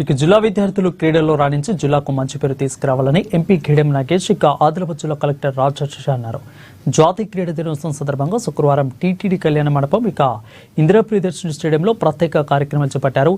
ఇక జిల్లా విద్యార్థులు క్రీడల్లో రాణించి జిల్లాకు మంచి పేరు తీసుకురావాలని ఎంపీ ఘిడెం నాగేష్ ఇక ఆదిలాబాద్ జిల్లా కలెక్టర్ రాజశేష అన్నారు. జాతీయ క్రీడా దినోత్సవం సందర్భంగా శుక్రవారం టీటీడీ కళ్యాణ మండపం ఇక ఇందిరా ప్రియదర్శిని స్టేడియంలో ప్రత్యేక కార్యక్రమాలు చేపట్టారు.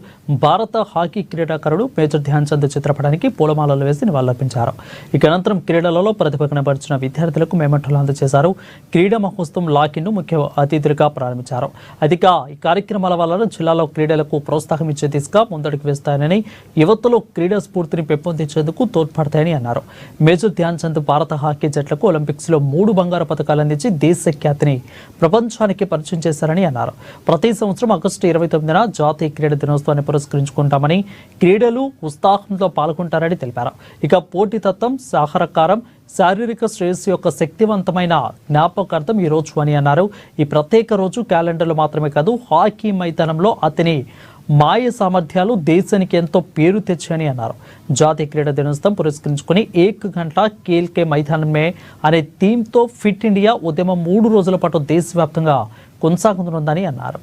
భారత హాకీ క్రీడాకారుడు మేజర్ ధ్యాన్ చంద్ చిత్రపటానికి పూలమాలలు వేసి నివాళులర్పించారు. ఇక అనంతరం క్రీడలలో ప్రతిభ కనబరిచిన విద్యార్థులకు మెమెంటోలు అందజేశారు. క్రీడా మహోత్సవం లాకిన్ను ముఖ్య అతిథులుగా ప్రారంభించారు. అధిక ఈ కార్యక్రమాల వల్ల జిల్లాలో క్రీడలకు ప్రోత్సాహం ఇచ్చే దిశగా ముందడుగు వేస్తాయని, యువతలో క్రీడా స్ఫూర్తిని పెంపొందించేందుకు తోడ్పడతాయని అన్నారు. మేజర్ ధ్యాన్ చంద్ భారత హాకీ జట్లకు ఒలింపిక్స్ లో 3 బంగారు పథకాలు అందించి దేశ ఖ్యాతిని ప్రపంచానికి పరిచయం చేశారని అన్నారు. ప్రతి సంవత్సరం ఆగస్టు 29న జాతీయ క్రీడా దినోత్సవాన్ని పురస్కరించుకుంటామని, క్రీడలు ఉత్సాహంతో పాల్గొంటారని తెలిపారు. ఇక పోటీతత్వం, సహకారం, శారీరక శ్రేయస్సు యొక్క శక్తివంతమైన జ్ఞాపకార్థం ఈ రోజు అని అన్నారు. ఈ ప్రత్యేక రోజు క్యాలెండర్లో మాత్రమే కాదు, హాకీ మైదానంలో అతని మాయ సామర్థ్యాలు దేశానికి ఎంతో పేరు తెచ్చాయని అన్నారు. జాతీయ క్రీడా దినోత్సవం పురస్కరించుకుని 1 గంట కేల్కే మైదానమే అనే థీమ్తో ఫిట్ ఇండియా ఉద్యమం 3 రోజుల పాటు దేశవ్యాప్తంగా కొనసాగుతుందని అన్నారు.